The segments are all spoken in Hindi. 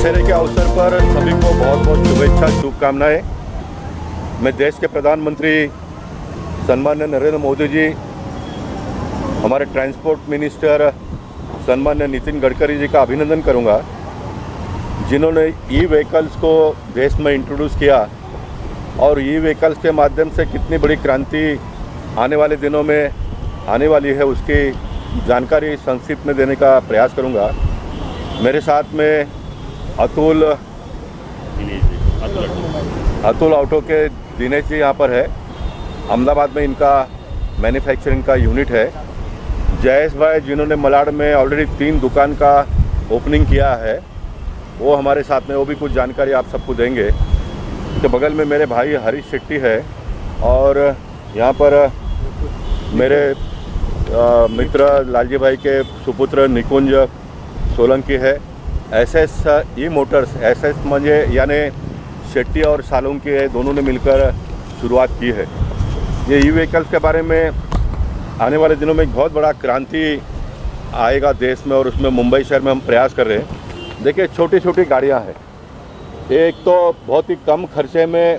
दशहरे के अवसर पर सभी को बहुत बहुत शुभेच्छा शुभकामनाएं। मैं देश के प्रधानमंत्री सम्मान्य नरेंद्र मोदी जी, हमारे ट्रांसपोर्ट मिनिस्टर सम्मान्य नितिन गडकरी जी का अभिनंदन करूंगा, जिन्होंने ई व्हीकल्स को देश में इंट्रोड्यूस किया और ई व्हीकल्स के माध्यम से कितनी बड़ी क्रांति आने वाले दिनों में आने वाली है, उसकी जानकारी संक्षिप्त में देने का प्रयास करूंगा। मेरे साथ में अतुल ऑटो के दिनेश जी यहाँ पर है। अहमदाबाद में इनका मैन्युफैक्चरिंग का यूनिट है। जयेश भाई, जिन्होंने मलाड में ऑलरेडी 3 दुकान का ओपनिंग किया है, वो हमारे साथ में, वो भी कुछ जानकारी आप सबको देंगे। तो बगल में मेरे भाई हरीश शेट्टी है और यहाँ पर मेरे मित्र लालजी भाई के सुपुत्र निकुंज सोलंकी है। एसएस ई मोटर्स, एसएस म्हणजे यानी शेट्टी और सालुंकी है, दोनों ने मिलकर शुरुआत की है। ये ई व्हीकल्स के बारे में आने वाले दिनों में एक बहुत बड़ा क्रांति आएगा देश में, और उसमें मुंबई शहर में हम प्रयास कर रहे हैं। देखिए, छोटी छोटी गाड़ियाँ हैं, एक तो बहुत ही कम खर्चे में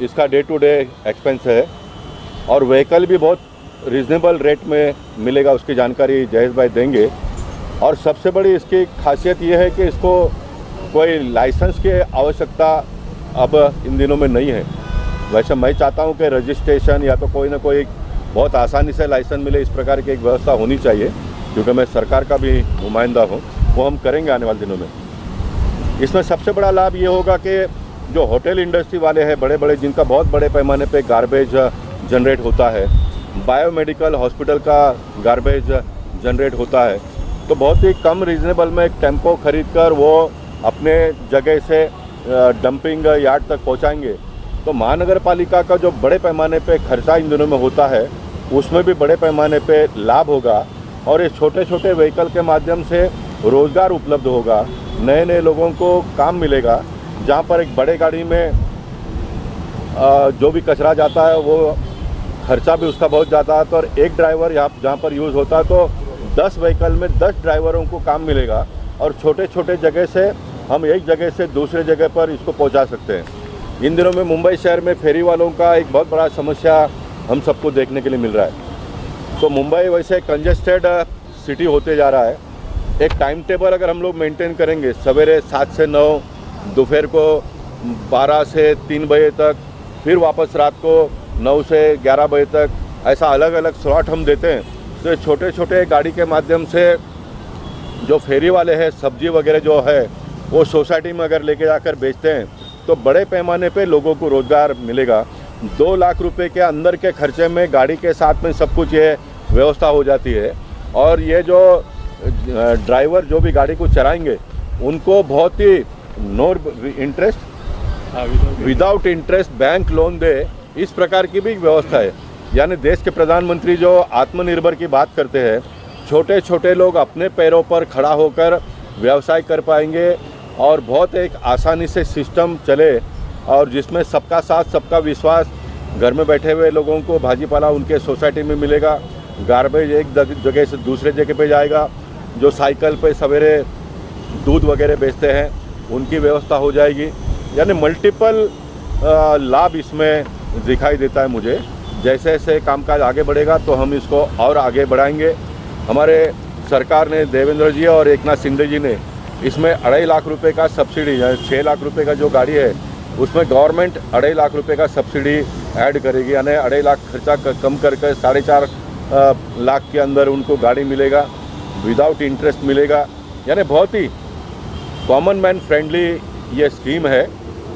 इसका डे टू डे एक्सपेंस है और व्हीकल भी बहुत रीज़नेबल रेट में मिलेगा, उसकी जानकारी जयेश भाई देंगे। और सबसे बड़ी इसकी खासियत ये है कि इसको कोई लाइसेंस की आवश्यकता अब इन दिनों में नहीं है। वैसे मैं चाहता हूँ कि रजिस्ट्रेशन या तो कोई ना कोई बहुत आसानी से लाइसेंस मिले, इस प्रकार की एक व्यवस्था होनी चाहिए, क्योंकि मैं सरकार का भी नुमाइंदा हूँ। वो हम करेंगे आने वाले दिनों में। इसमें सबसे बड़ा लाभ ये होगा कि जो होटल इंडस्ट्री वाले हैं बड़े बड़े, जिनका बहुत बड़े पैमाने पे गार्बेज जनरेट होता है, बायोमेडिकल हॉस्पिटल का गार्बेज जनरेट होता है, तो बहुत ही कम रीजनेबल में एक टेम्पो खरीद कर वो अपने जगह से डंपिंग यार्ड तक पहुंचाएंगे। तो महानगर पालिका का जो बड़े पैमाने पे खर्चा इन दिनों में होता है, उसमें भी बड़े पैमाने पे लाभ होगा और इस छोटे छोटे व्हीकल के माध्यम से रोज़गार उपलब्ध होगा, नए नए लोगों को काम मिलेगा। जहाँ पर एक बड़े गाड़ी में जो भी कचरा जाता है वो खर्चा भी उसका बहुत ज़्यादा है, तो और एक ड्राइवर जहाँ पर यूज़ होता है तो 10 व्हीकल में 10 ड्राइवरों को काम मिलेगा और छोटे छोटे जगह से हम एक जगह से दूसरे जगह पर इसको पहुंचा सकते हैं। इन दिनों में मुंबई शहर में फेरी वालों का एक बहुत बड़ा समस्या हम सबको देखने के लिए मिल रहा है। तो मुंबई वैसे कंजेस्टेड सिटी होते जा रहा है। एक टाइम टेबल अगर हम लोग मेंटेन करेंगे, सवेरे 7 से 9, दोपहर को 12 से 3 बजे तक, फिर वापस रात को 9 से 11 बजे तक, ऐसा अलग अलग स्लॉट हम देते हैं, तो छोटे छोटे गाड़ी के माध्यम से जो फेरी वाले हैं, सब्जी वगैरह जो है वो सोसाइटी में अगर लेके जाकर बेचते हैं तो बड़े पैमाने पे लोगों को रोज़गार मिलेगा। 2 लाख रुपए के अंदर के खर्चे में गाड़ी के साथ में सब कुछ ये व्यवस्था हो जाती है। और ये जो ड्राइवर जो भी गाड़ी को चलाएंगे उनको बहुत ही no interest, without interest bank loan दे, इस प्रकार की भी व्यवस्था है। यानी देश के प्रधानमंत्री जो आत्मनिर्भर की बात करते हैं, छोटे छोटे लोग अपने पैरों पर खड़ा होकर व्यवसाय कर पाएंगे और बहुत एक आसानी से सिस्टम चले, और जिसमें सबका साथ सबका विश्वास, घर में बैठे हुए लोगों को भाजीपाला उनके सोसाइटी में मिलेगा, गार्बेज एक जगह से दूसरे जगह पे जाएगा, जो साइकिल पे सवेरे दूध वगैरह बेचते हैं उनकी व्यवस्था हो जाएगी। यानी मल्टीपल लाभ इसमें दिखाई देता है मुझे। जैसे जैसे कामकाज आगे बढ़ेगा तो हम इसको और आगे बढ़ाएंगे। हमारे सरकार ने, देवेंद्र जी और एकनाथ शिंदे जी ने इसमें 2.5 लाख रुपए का सब्सिडी, 6 लाख रुपए का जो गाड़ी है उसमें गवर्नमेंट 2.5 लाख रुपए का सब्सिडी ऐड करेगी। यानी 2.5 लाख खर्चा कम करके 4.5 लाख के अंदर उनको गाड़ी मिलेगा, विदाउट इंटरेस्ट मिलेगा। यानी बहुत ही कॉमन मैन फ्रेंडली ये स्कीम है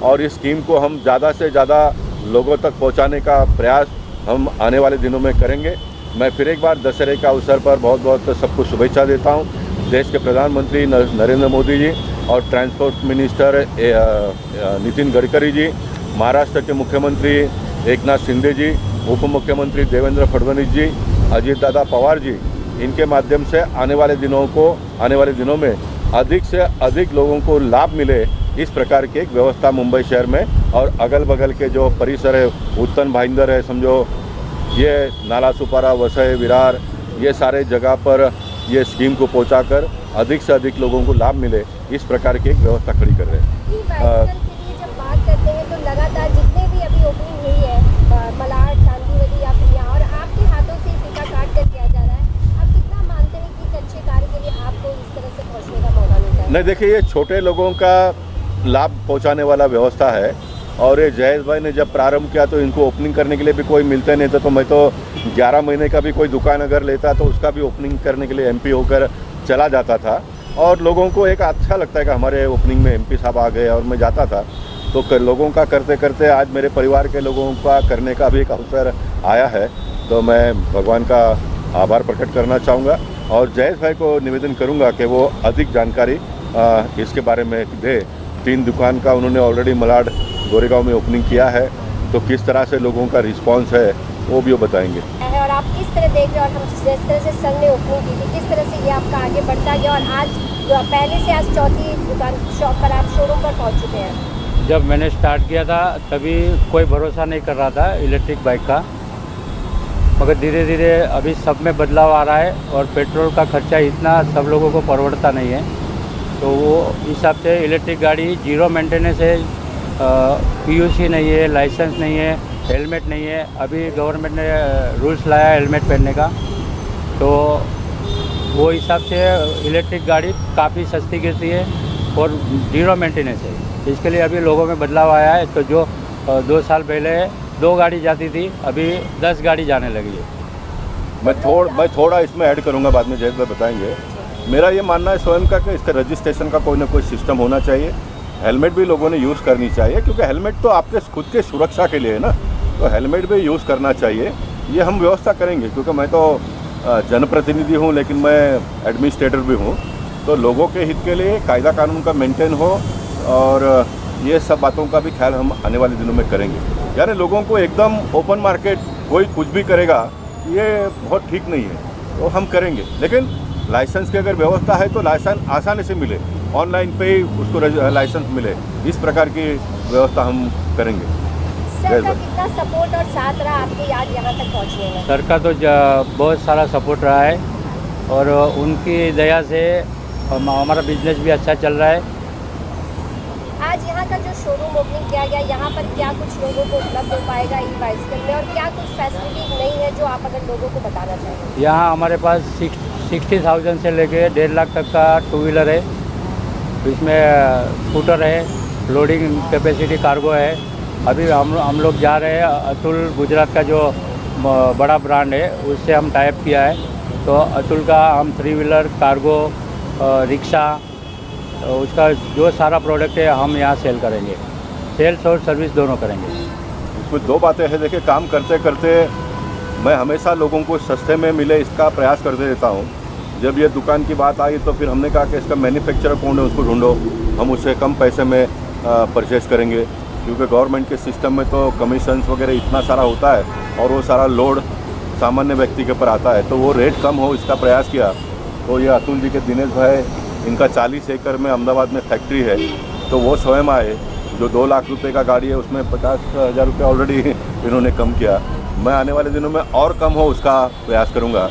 और इस स्कीम को हम ज़्यादा से ज़्यादा लोगों तक पहुंचाने का प्रयास हम आने वाले दिनों में करेंगे। मैं फिर एक बार दशहरे के अवसर पर बहुत बहुत सबको शुभेच्छा देता हूं। देश के प्रधानमंत्री नरेंद्र मोदी जी और ट्रांसपोर्ट मिनिस्टर नितिन गडकरी जी, महाराष्ट्र के मुख्यमंत्री एकनाथ शिंदे जी, उप मुख्यमंत्री देवेंद्र फडणवीस जी, अजीत दादा पवार जी, इनके माध्यम से आने वाले दिनों में अधिक से अधिक लोगों को लाभ मिले, इस प्रकार की एक व्यवस्था मुंबई शहर में और अगल बगल के जो परिसर है, उत्तन भाईंदर है, समझो ये नाला सुपारा, वसई, विरार, ये सारे जगह पर ये स्कीम को पहुंचाकर अधिक से अधिक लोगों को लाभ मिले, इस प्रकार की एक व्यवस्था खड़ी कर रहे हैं। बाइसिकल के लिए जब बात करते हैं तो लगातार जितने भी अभी ओपनिंग हुई है मलाड, चांदीवली या फिर यहाँ, और आपके हाथों से फीता काट कर किया जा रहा है, आप कितना मानते हैं कि एक अच्छे कार्य के लिए आपको इस तरह से पहुँचने का मौका मिलता है? नहीं, देखिए, ये छोटे लोगों का लाभ पहुंचाने वाला व्यवस्था है। और ये जयेश भाई ने जब प्रारंभ किया तो इनको ओपनिंग करने के लिए भी कोई मिलते नहीं था, तो मैं तो 11 महीने का भी कोई दुकान अगर लेता तो उसका भी ओपनिंग करने के लिए एमपी होकर चला जाता था। और लोगों को एक अच्छा लगता है कि हमारे ओपनिंग में एमपी साहब आ गए, और मैं जाता था। तो लोगों का करते करते आज मेरे परिवार के लोगों का करने का भी एक अवसर आया है, तो मैं भगवान का आभार प्रकट करना चाहूँगा। और जयेश भाई को निवेदन करूँगा कि वो अधिक जानकारी इसके बारे में दे। 3 दुकान का उन्होंने ऑलरेडी मलाड गोरेगांव में ओपनिंग किया है, तो किस तरह से लोगों का रिस्पांस है वो भी वो बताएंगे। और आप किस तरह देख रहे हो, और हम जिस तरह से संघ ने ओपनिंग की थी, किस तरह से ये आपका आगे बढ़ता गया, और आज पहले से आज चौथी दुकान शॉप पर आप शोरूम पर पहुंच चुके हैं? जब मैंने स्टार्ट किया था तभी कोई भरोसा नहीं कर रहा था इलेक्ट्रिक बाइक का, मगर धीरे धीरे अभी सब में बदलाव आ रहा है, और पेट्रोल का खर्चा इतना सब लोगों को परवड़ता नहीं है। तो वो हिसाब से इलेक्ट्रिक गाड़ी जीरो मेंटेनेंस है, पीयूसी नहीं है, लाइसेंस नहीं है, हेलमेट नहीं है। अभी गवर्नमेंट ने रूल्स लाया हेलमेट पहनने का, तो वो हिसाब से इलेक्ट्रिक गाड़ी काफ़ी सस्ती गिरती है और जीरो मेंटेनेंस है। इसके लिए अभी लोगों में बदलाव आया है। तो जो 2 साल पहले 2 गाड़ी जाती थी, अभी 10 गाड़ी जाने लगी है। मैं थोड़ा इसमें ऐड करूंगा, बाद में जयेश भाई बताएंगे। मेरा ये मानना है स्वयं का कि इसका रजिस्ट्रेशन का कोई ना कोई सिस्टम होना चाहिए। हेलमेट भी लोगों ने यूज़ करनी चाहिए, क्योंकि हेलमेट तो आपके खुद के सुरक्षा के लिए है ना, तो हेलमेट भी यूज़ करना चाहिए। ये हम व्यवस्था करेंगे, क्योंकि मैं तो जनप्रतिनिधि हूँ, लेकिन मैं एडमिनिस्ट्रेटर भी हूँ। तो लोगों के हित के लिए कायदा कानून का मेंटेन हो, और ये सब बातों का भी ख्याल हम आने वाले दिनों में करेंगे। यानी लोगों को एकदम ओपन मार्केट कोई कुछ भी करेगा, ये बहुत ठीक नहीं है, तो हम करेंगे। लेकिन लाइसेंस की अगर व्यवस्था है तो लाइसेंस आसानी से मिले, ऑनलाइन पे ही उसको लाइसेंस मिले, इस प्रकार की व्यवस्था हम करेंगे। सर का कितना सपोर्ट और साथ रहा आपके आज यहाँ तक पहुँचने में? सर का तो बहुत सारा सपोर्ट रहा है, और उनकी दया से हमारा बिजनेस भी अच्छा चल रहा है। आज यहाँ का जो शोरूम ओपनिंग किया गया, यहाँ पर क्या कुछ लोगों को उपलब्ध हो पाएगा ई बाइसिकल में, और क्या कुछ फैसिलिटी नहीं है जो आप अगर लोगों को बताना चाहें? यहाँ हमारे पास 60,000 से लेके 1.5 लाख तक का 2 व्हीलर है, इसमें स्कूटर है, लोडिंग कैपेसिटी कार्गो है। अभी हम लोग जा रहे हैं, अतुल गुजरात का जो बड़ा ब्रांड है उससे हम टाइप किया है, तो अतुल का हम 3 व्हीलर, कार्गो, रिक्शा, उसका जो सारा प्रोडक्ट है हम यहाँ सेल करेंगे। सेल्स और सर्विस दोनों करेंगे। इसमें 2 बातें हैं। देखिए, काम करते करते मैं हमेशा लोगों को सस्ते में मिले इसका प्रयास करते रहता हूँ। जब ये दुकान की बात आई तो फिर हमने कहा कि इसका मैन्युफैक्चरर कौन है उसको ढूंढो, हम उससे कम पैसे में परचेस करेंगे, क्योंकि गवर्नमेंट के सिस्टम में तो कमीशंस वगैरह इतना सारा होता है, और वो सारा लोड सामान्य व्यक्ति के ऊपर आता है, तो वो रेट कम हो इसका प्रयास किया। तो ये अतुल जी के दिनेश भाई, इनका 40 एकड़ में अहमदाबाद में फैक्ट्री है, तो वो स्वयं आए। जो 2 लाख रुपए का गाड़ी है उसमें 50,000 रुपये ऑलरेडी इन्होंने कम किया। मैं आने वाले दिनों में और कम हो उसका प्रयास करूँगा।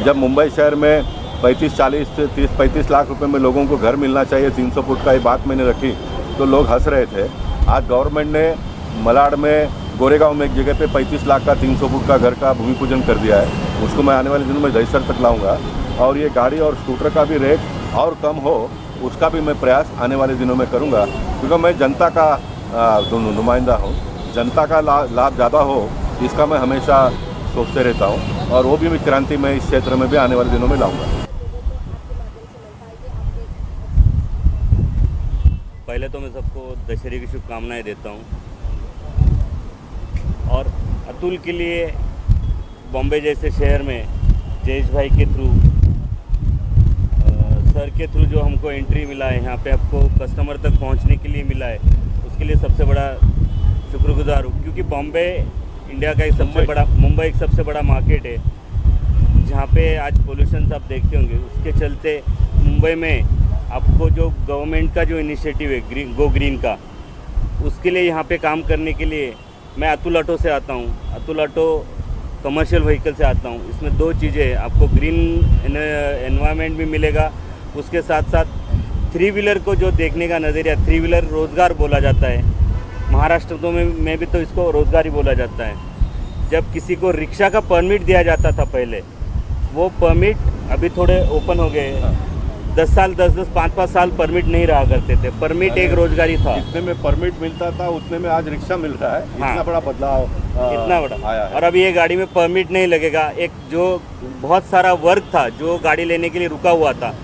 जब मुंबई शहर में 35-40 से 30-35 लाख रुपए में लोगों को घर मिलना चाहिए 300 फुट का, ये बात मैंने रखी तो लोग हंस रहे थे। आज गवर्नमेंट ने मलाड में, गोरेगांव में एक जगह पे 35 लाख का 300 फुट का घर का भूमि पूजन कर दिया है। उसको मैं आने वाले दिनों में दहीसर तक लाऊंगा, और ये गाड़ी और स्कूटर का भी रेट और कम हो उसका भी मैं प्रयास आने वाले दिनों में करूँगा, क्योंकि मैं जनता का नुमाइंदा हूँ। जनता का लाभ ज़्यादा हो इसका मैं हमेशा सोचते रहता हूँ, और वो भी मैं क्रांति में इस क्षेत्र में भी आने वाले दिनों में लाऊंगा। पहले तो मैं सबको दशहरे की शुभकामनाएं देता हूँ, और अतुल के लिए बॉम्बे जैसे शहर में जयेश भाई के थ्रू, सर के थ्रू जो हमको एंट्री मिला है, यहाँ पे आपको कस्टमर तक पहुँचने के लिए मिला है, उसके लिए सबसे बड़ा शुक्रगुजार हूँ। क्योंकि बॉम्बे इंडिया का एक सबसे बड़ा, मुंबई एक सबसे बड़ा मार्केट है, जहाँ पे आज पोल्यूशन आप देखते होंगे। उसके चलते मुंबई में आपको जो गवर्नमेंट का जो इनिशिएटिव है गो ग्रीन का, उसके लिए यहाँ पे काम करने के लिए मैं अतुल ऑटो से आता हूँ। अतुल ऑटो कमर्शियल व्हीकल से आता हूँ। इसमें दो चीज़ें हैं, आपको ग्रीन एनवायरनमेंट भी मिलेगा, उसके साथ साथ थ्री व्हीलर को जो देखने का नज़रिया, थ्री व्हीलर रोज़गार बोला जाता है महाराष्ट्र तो में भी तो इसको रोज़गार ही बोला जाता है। जब किसी को रिक्शा का परमिट दिया जाता था पहले, वो परमिट अभी थोड़े ओपन हो गए हैं। 10 साल 10-10 5-5 साल परमिट नहीं रहा करते थे। परमिट एक रोजगारी था। जितने में परमिट मिलता था उतने में आज रिक्शा मिल रहा है। हाँ। इतना बड़ा बदलाव इतना बड़ा आया है। और अभी ये गाड़ी में परमिट नहीं लगेगा। एक जो बहुत सारा वर्क था, जो गाड़ी लेने के लिए रुका हुआ था,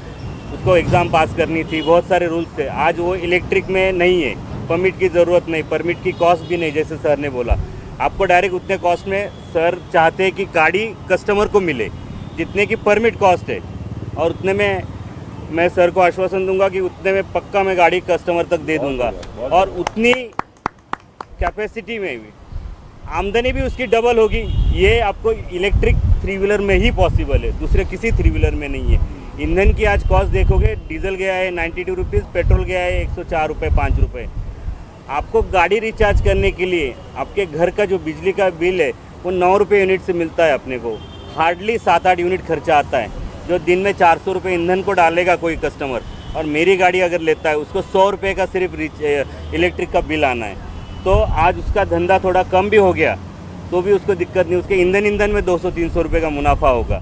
उसको एग्ज़ाम पास करनी थी, बहुत सारे रूल्स थे। आज वो इलेक्ट्रिक में नहीं है, परमिट की ज़रूरत नहीं, परमिट की कॉस्ट भी नहीं। जैसे सर ने बोला, आपको डायरेक्ट उतने कॉस्ट में सर चाहते हैं कि गाड़ी कस्टमर को मिले जितने की परमिट कॉस्ट है, और उतने में मैं सर को आश्वासन दूंगा कि उतने में पक्का मैं गाड़ी कस्टमर तक दे दूंगा, और उतनी कैपेसिटी में भी आमदनी भी उसकी डबल होगी। ये आपको इलेक्ट्रिक थ्री व्हीलर में ही पॉसिबल है, दूसरे किसी थ्री व्हीलर में नहीं है। ईंधन की आज कॉस्ट देखोगे, डीजल गया है 92 रुपीज़, पेट्रोल गया है 104 रुपये 5 रुपये। आपको गाड़ी रिचार्ज करने के लिए आपके घर का जो बिजली का बिल है वो 9 रुपये यूनिट से मिलता है अपने को। हार्डली 7-8 यूनिट खर्चा आता है, जो दिन में 400 रुपये ईंधन को डालेगा कोई कस्टमर, और मेरी गाड़ी अगर लेता है उसको 100 रुपये का सिर्फ इलेक्ट्रिक का बिल आना है। तो आज उसका धंधा थोड़ा कम भी हो गया तो भी उसको दिक्कत नहीं, उसके ईंधन में 200-300 रुपये का मुनाफा होगा।